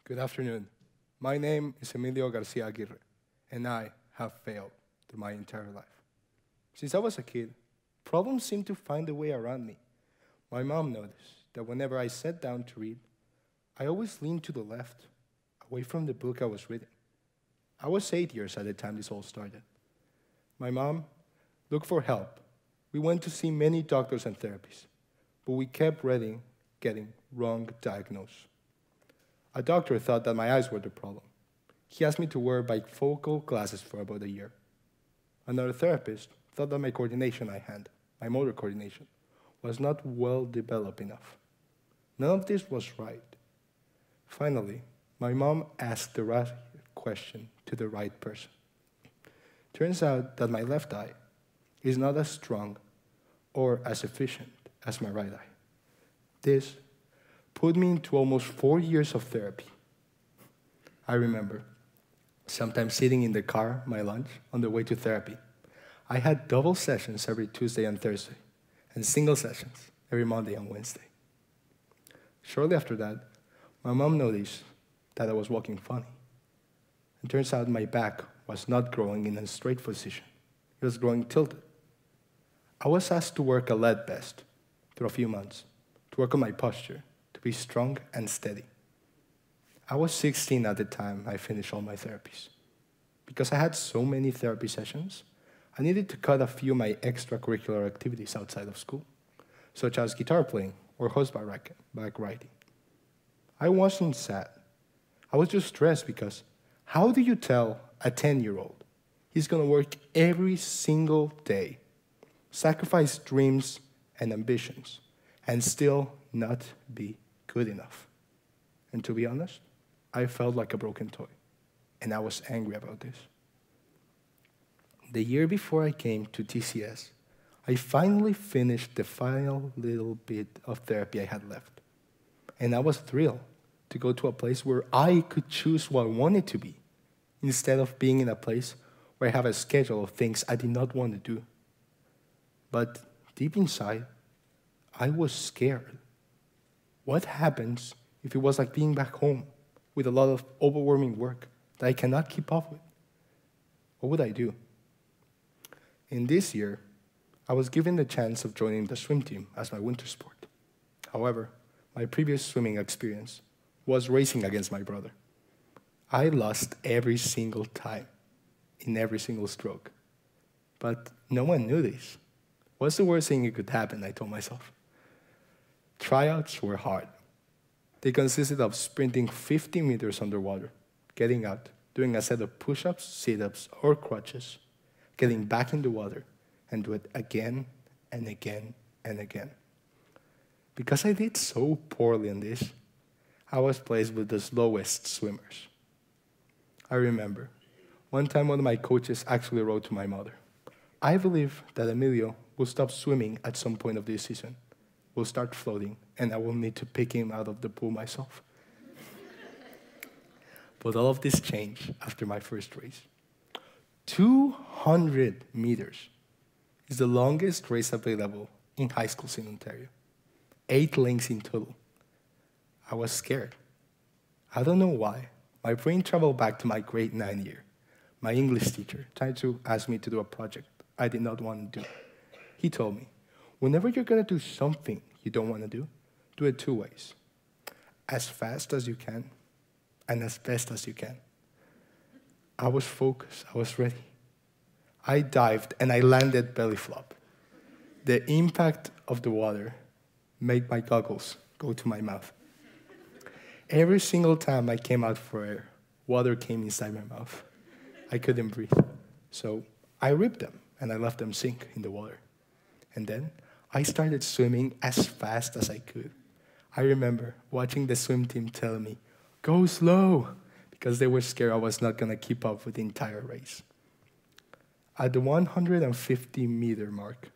Good afternoon. My name is Emilio Garcia Aguirre, and I have failed through my entire life. Since I was a kid, problems seemed to find a way around me. My mom noticed that whenever I sat down to read, I always leaned to the left, away from the book I was reading. I was 8 years at the time this all started. My mom looked for help. We went to see many doctors and therapists, but we kept getting wrong diagnosed. A doctor thought that my eyes were the problem. He asked me to wear bifocal glasses for about a year. Another therapist thought that my coordination I had, my motor coordination, was not well developed enough. None of this was right. Finally, my mom asked the right question to the right person. Turns out that my left eye is not as strong or as efficient as my right eye. This put me into almost 4 years of therapy. I remember sometimes sitting in the car, my lunch, on the way to therapy. I had double sessions every Tuesday and Thursday, and single sessions every Monday and Wednesday. Shortly after that, my mom noticed that I was walking funny. It turns out my back was not growing in a straight position. It was growing tilted. I was asked to work a lead vest for a few months, to work on my posture, to be strong and steady. I was 16 at the time I finished all my therapies. Because I had so many therapy sessions, I needed to cut a few of my extracurricular activities outside of school, such as guitar playing or horseback riding. I wasn't sad. I was just stressed because how do you tell a 10-year-old he's going to work every single day, sacrifice dreams and ambitions, and still not be good enough? And to be honest, I felt like a broken toy, and I was angry about this. The year before I came to TCS, I finally finished the final little bit of therapy I had left. And I was thrilled to go to a place where I could choose what I wanted to be, instead of being in a place where I have a schedule of things I did not want to do. But deep inside, I was scared. What happens if it was like being back home with a lot of overwhelming work that I cannot keep up with? What would I do? In this year, I was given the chance of joining the swim team as my winter sport. However, my previous swimming experience was racing against my brother. I lost every single time, in every single stroke. But no one knew this. What's the worst thing that could happen, I told myself. Tryouts were hard. They consisted of sprinting 50 meters underwater, getting out, doing a set of push-ups, sit-ups, or crutches, getting back in the water, and do it again and again and again. Because I did so poorly on this, I was placed with the slowest swimmers. I remember one time one of my coaches actually wrote to my mother, "I believe that Emilio will stop swimming at some point of this season, will start floating, and I will need to pick him out of the pool myself." But all of this changed after my first race. 200 meters is the longest race available in high schools in Ontario. 8 lanes in total. I was scared. I don't know why. My brain traveled back to my grade 9 year. My English teacher tried to ask me to do a project I did not want to do. He told me, whenever you're going to do something you don't want to do it 2 ways. As fast as you can and as best as you can. I was focused. I was ready. I dived and I landed belly flop. The impact of the water made my goggles go to my mouth. Every single time I came out for air, water came inside my mouth. I couldn't breathe. So I ripped them and I left them sink in the water. And then I started swimming as fast as I could. I remember watching the swim team tell me, "Go slow," because they were scared I was not going to keep up with the entire race. At the 150-meter mark,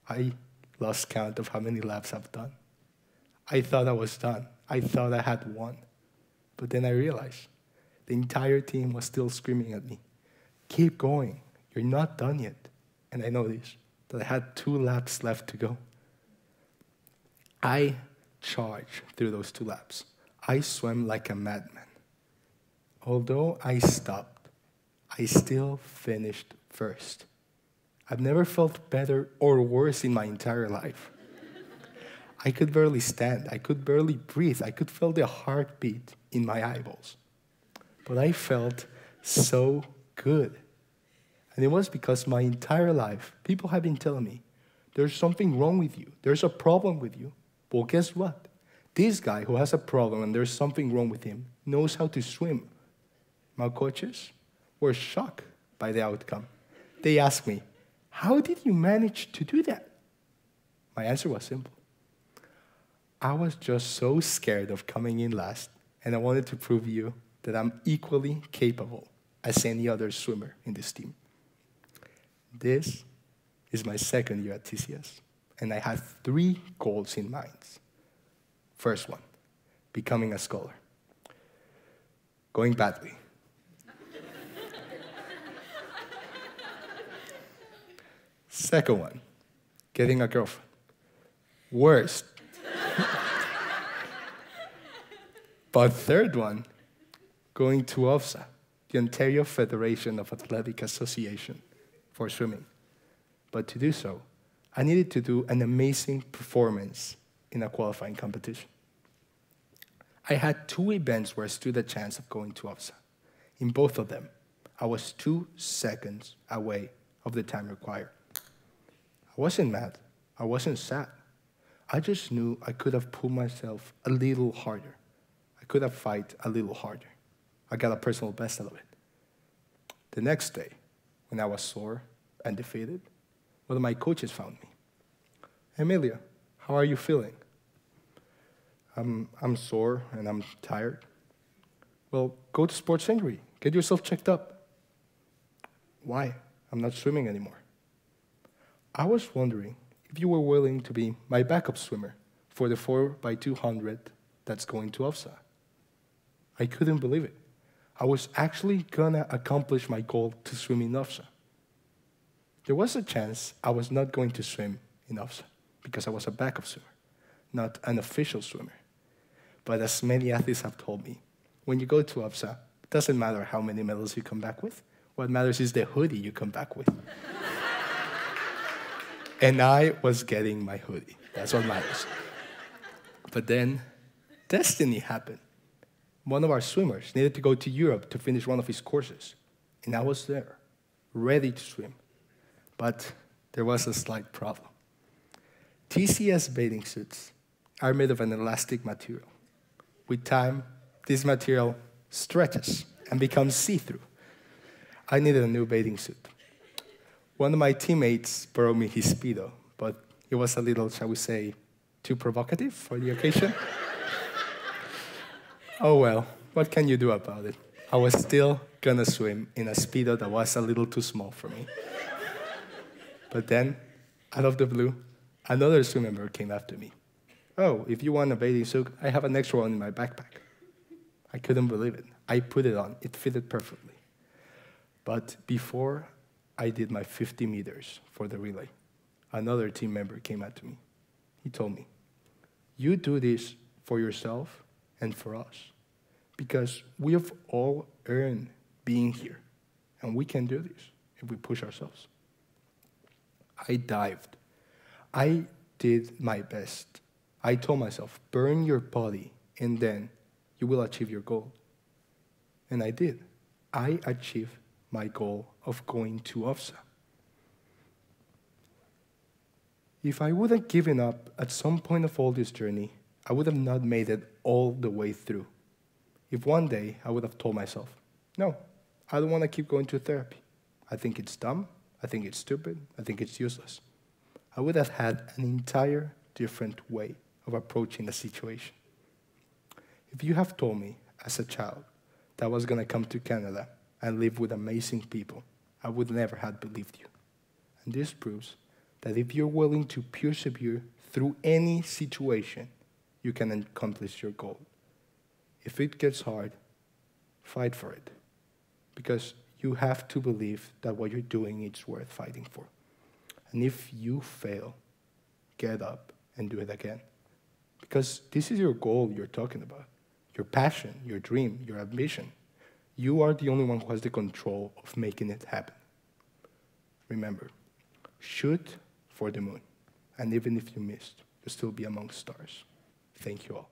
I lost count of how many laps I've done. I thought I was done. I thought I had won. But then I realized the entire team was still screaming at me, "Keep going. You're not done yet." And I noticed that I had 2 laps left to go. I charged through those 2 laps. I swam like a madman. Although I stopped, I still finished first. I've never felt better or worse in my entire life. I could barely stand. I could barely breathe. I could feel the heartbeat in my eyeballs. But I felt so good. And it was because my entire life, people have been telling me, there's something wrong with you. There's a problem with you. Well, guess what? This guy who has a problem and there's something wrong with him knows how to swim. My coaches were shocked by the outcome. They asked me, how did you manage to do that? My answer was simple. I was just so scared of coming in last, and I wanted to prove you that I'm equally capable as any other swimmer in this team. This is my second year at TCS, and I had 3 goals in mind. First one, becoming a scholar. Going badly. Second one, getting a girlfriend. Worst. But third one, going to OFSA, the Ontario Federation of Athletic Association, for swimming. But to do so, I needed to do an amazing performance in a qualifying competition. I had 2 events where I stood a chance of going to OFSA. In both of them, I was 2 seconds away of the time required. I wasn't mad. I wasn't sad. I just knew I could have pulled myself a little harder. I could have fight a little harder. I got a personal best out of it. The next day, when I was sore and defeated, one of my coaches found me. Emilio, how are you feeling? I'm sore and I'm tired. Well, go to sports injury. Get yourself checked up. Why? I'm not swimming anymore. I was wondering if you were willing to be my backup swimmer for the 4x200 that's going to OFSA. I couldn't believe it. I was actually gonna accomplish my goal to swim in OFSA. There was a chance I was not going to swim in OFSA because I was a backup swimmer, not an official swimmer. But as many athletes have told me, when you go to OFSA, it doesn't matter how many medals you come back with. What matters is the hoodie you come back with. And I was getting my hoodie. That's what matters. But then, destiny happened. One of our swimmers needed to go to Europe to finish one of his courses. And I was there, ready to swim. But there was a slight problem. TCS bathing suits are made of an elastic material. With time, this material stretches and becomes see-through. I needed a new bathing suit. One of my teammates borrowed me his Speedo, but it was a little, shall we say, too provocative for the occasion. Oh well, what can you do about it? I was still gonna swim in a Speedo that was a little too small for me. But then, out of the blue, another swim member came after me. Oh, if you want a bathing suit, I have an extra one in my backpack. I couldn't believe it. I put it on. It fitted perfectly. But before I did my 50 meters for the relay, another team member came up to me. He told me, you do this for yourself and for us, because we have all earned being here, and we can do this if we push ourselves. I dived. I did my best. I told myself, burn your body, and then you will achieve your goal. And I did. I achieved my goal of going to OFSA. If I would have given up at some point of all this journey, I would have not made it all the way through. If one day I would have told myself, no, I don't want to keep going to therapy. I think it's dumb, I think it's stupid, I think it's useless. I would have had an entire different way of approaching the situation. If you have told me as a child that I was going to come to Canada and live with amazing people, I would never have believed you. And this proves that if you're willing to persevere through any situation, you can accomplish your goal. If it gets hard, fight for it. Because you have to believe that what you're doing is worth fighting for. And if you fail, get up and do it again. Because this is your goal you're talking about. Your passion, your dream, your ambition. You are the only one who has the control of making it happen. Remember, shoot for the moon. And even if you missed, you'll still be among stars. Thank you all.